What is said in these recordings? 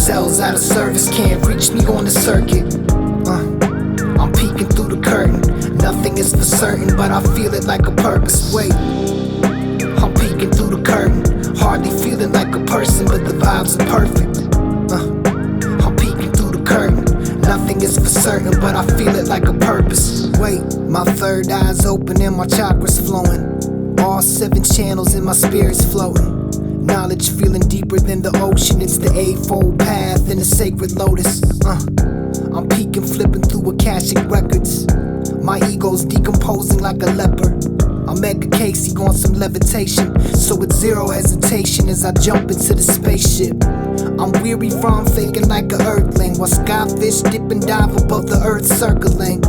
Cells out of service, can't reach me on the circuit. I'm peeking through the curtain. Nothing is for certain, but I feel it like a purpose. Wait, I'm peeking through the curtain. Hardly feeling like a person, but the vibes are perfect. I'm peeking through the curtain. Nothing is for certain, but I feel it like a purpose. Wait, my third eye's open and my chakras flowing. All 7 channels in my spirit's floating. Knowledge feeling deeper than the ocean. It's the eightfold path in the sacred lotus. I'm peeking, flipping through Akashic records. My ego's decomposing like a leopard. I'm Edgar Casey on some levitation, so it's zero hesitation as I jump into the spaceship. I'm weary from faking like an earthling, while skyfish dip and dive above the earth circling.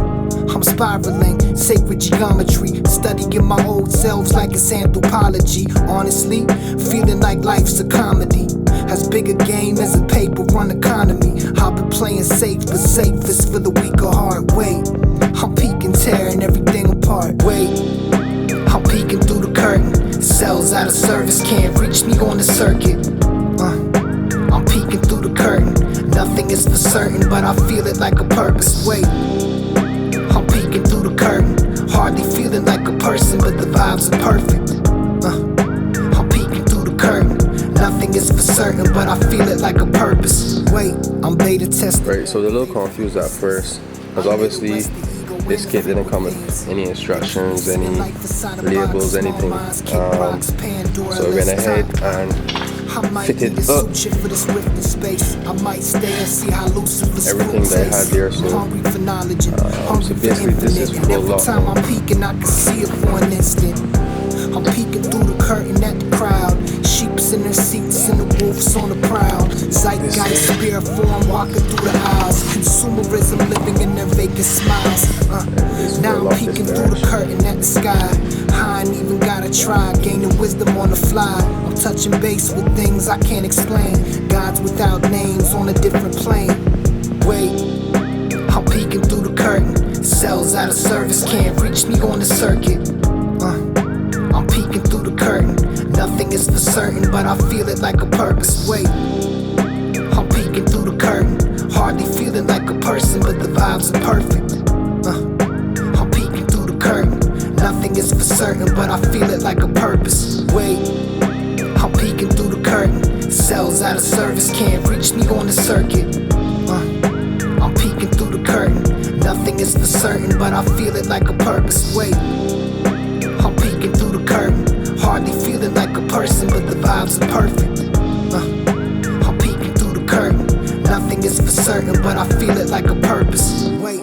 I'm spiraling, sacred geometry, studying my old selves like it's anthropology. Honestly, feeling like life's a comedy, as big a game as a paper-run economy. I've been playing safe, but safest for the weak of heart. Wait, I'm peeking, tearing everything apart. Wait, I'm peeking through the curtain. Cells out of service, can't reach me on the circuit. I'm peeking through the curtain. Nothing is for certain, but I feel it like a purpose. Wait, I'm peeking through the curtain. Hardly feeling like a person, but the vibes are perfect. I'm peeking through the curtain. Nothing is for certain, but I feel it like a purpose. Wait, I'm beta testing. Right, so they're a little confused at first, because obviously this kit didn't come with any instructions, any labels, anything. So we went ahead and fitted up everything that I had there. So basically this is full lock. I'm peeking, I can see it for an instant. I'm peeking through the curtain at the crowd. Sheeps in their seats and the wolves on the prowl. Zeitgeist spirit form walking through the aisles. Consumerism living in their vacant smiles. Now I'm peeking through the curtain at the sky. I ain't even gotta try, gaining wisdom on the fly. I'm touching base with things I can't explain. Gods without names on a different plane. Wait, I'm peeking through the curtain. Cells out of service, can't reach me on the circuit. I'm peeking through the curtain. Nothing is for certain, but I feel it like a purpose. Wait, I'm peeking through the curtain. Hardly feeling like a person, but the vibes are perfect. I'm peeking through the curtain. Nothing is for certain, but I feel it like a purpose. Wait, I'm peeking through the curtain. Cells out of service, can't reach me on the circuit. I'm peeking through the curtain. Nothing is for certain, but I feel it like a purpose. Wait, I'm peeking through the curtain. Hardly feeling like a person, but the vibes are perfect. I'm peeking through the curtain. Nothing is for certain, but I feel it like a purpose. Wait.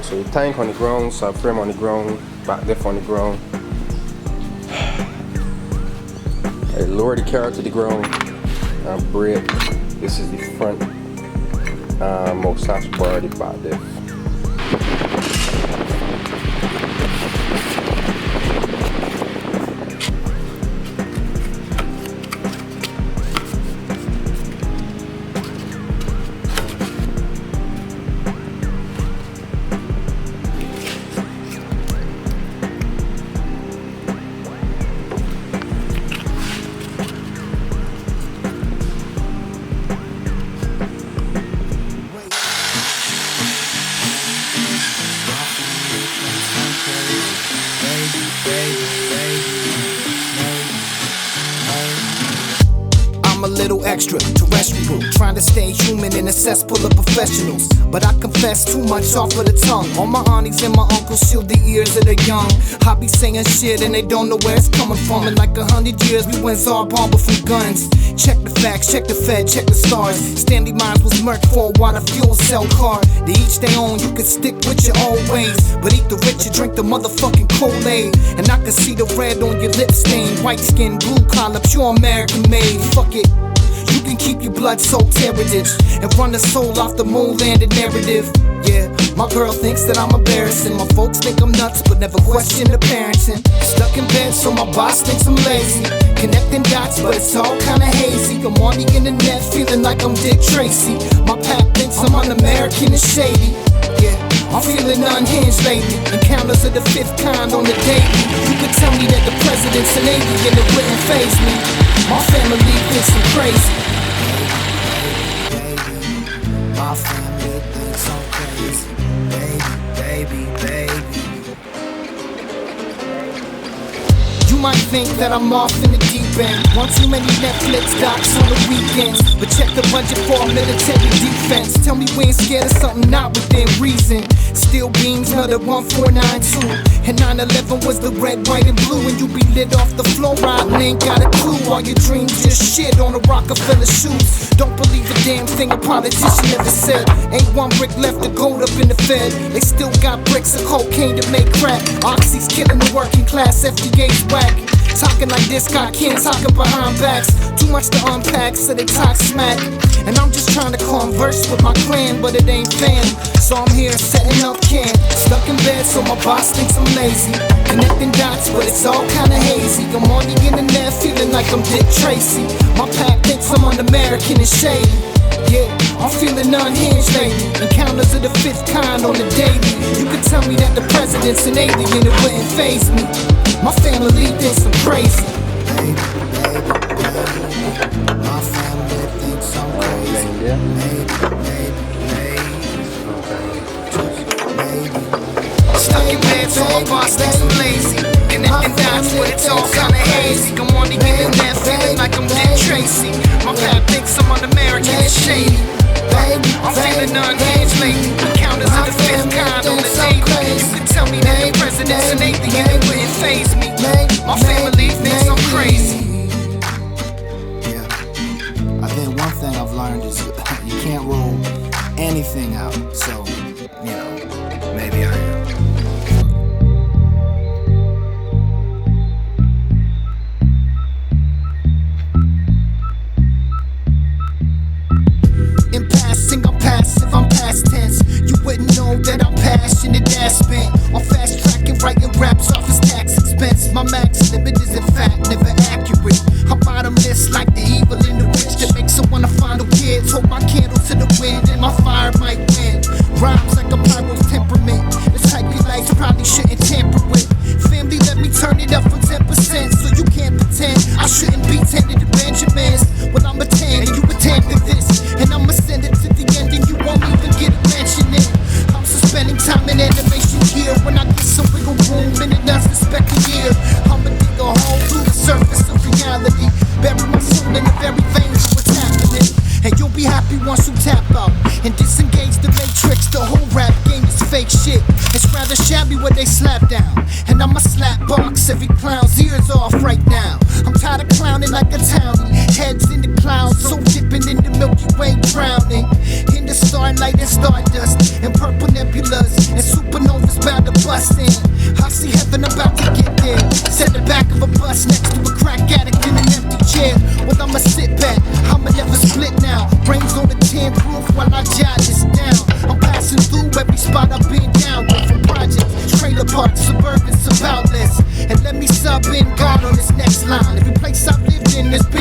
So tank on the ground, subframe on the ground, back diff on the ground. I lower the car to the ground and brake. This is the front most slash bar of the back diff. I'm a little extra terrestrial, trying to stay human in a cesspool of professionals. But I confess too much off of the tongue. All my aunties and my uncles shield the ears of the young. I be saying shit and they don't know where it's coming from. In like 100 years we went Zarbon from guns. Check the facts, check the Fed, check the stars. Stanley Mines was murked for a water fuel cell car. They each their own, you can stick with your old ways, but eat the rich and drink the motherfucking Kool-Aid. And I can see the red on your lip stain. White skin, blue collar, pure American made. Fuck it, you can keep your blood-soaked heritage and run the soul off the moon-landed narrative. Yeah, my girl thinks that I'm embarrassing. My folks think I'm nuts, but never question the parenting. Stuck in bed, so my boss thinks I'm lazy. Connecting dots, but it's all kinda hazy. I'm on the internet, feeling like I'm Dick Tracy. My pap thinks I'm un-American and shady. Yeah, I'm feeling unhinged lately. Encounters of the fifth kind on the daily. You could tell me that the president's an alien, it wouldn't faze me. My family thinks I'm crazy. My family thinks I'm crazy. Baby. You might think that I'm off in the deep end. One too many Netflix docs on the weekends. But check the budget for a military defense. Tell me we ain't scared of something not within reason. Steel beams, another 1492. And 9/11 was the red, white, and blue. And you be lit off the floor, riding, ain't got a clue. All your dreams just shit on a Rockefeller shoes. Don't believe a damn thing a politician ever said. Ain't one brick left to gold up in the Fed. They still got bricks of cocaine to make crack. Oxy's killing the working class, FDA's whack. Talking like this, got kids talking behind backs. Too much to unpack, so they talk smack. And I'm just trying to converse with my clan, but it ain't fam. So I'm here setting up camp. Stuck in bed, so my boss thinks I'm lazy. Connecting dots, but it's all kinda hazy. I'm on the internet, feeling like I'm Dick Tracy. My pack thinks I'm un-American and shady. Yeah, I'm feeling unhinged lately. Encounters of the fifth kind on the daily. You could tell me that the president's an alien, it wouldn't faze me. My family thinks I'm crazy. Baby. My family thinks I'm crazy. Baby. Stuck in bed, so my boss thinks I'm lazy. Connecting dots, but it's all kinda hazy. I'm on the internet, feeling like I'm Dick Tracy. My pap thinks I'm un-American and shady. I'm feeling unhinged lately. Encounters of the fifth kind on the daily. You could tell me that the president's an alien, it wouldn't faze me. My family thinks I'm crazy. Yeah, I think one thing I've learned is you can't rule anything out. So, you know, maybe I am. In passing, I'm passive, I'm past tense. You wouldn't know that I'm passionate, ass spent on fast track and writing raps off his tax expense. My max limit is in fact never accurate. I'm bottomless like the evil in the witch that makes someone to find a kid. Hold my candle to the wind and my fire might win. Rhymes like a pyro's temperament. The type you like probably shouldn't tamper with. Family, let me turn it up from 10%, so you can't pretend I shouldn't be tended to Benjamins. When I'm a 10 and you attend to this, and I'ma send it to the end and you won't even get a mention in. I'm suspending time in animation gear. When I get some wiggle room in an unsuspected year, I'ma dig a hole through the surface of reality. Bury my soul in the very veins of what's happening. And you'll be happy once you tap out and disengage the matrix. The whole rap game is fake shit. It's rather shabby what they slap down. And I'ma slap box every clown's ears off right now. I'm tired of clowning like a townie. heads in the clouds, so dipping in the Milky Way, drowning in the starlight and stardust, and purple nebulas, and supernovas bound to bust in. I see heaven about to get there. Set the back of a bus next to a crack addict in an empty chair. Well, I'ma sit back, I'ma never split now. Brains on the 10 proof while I jot this down. I'm passing through every spot I've been down with, from projects, trailer parks, suburbans, of outlets. And let me sub in God on this next line. Every place I've lived in, there's been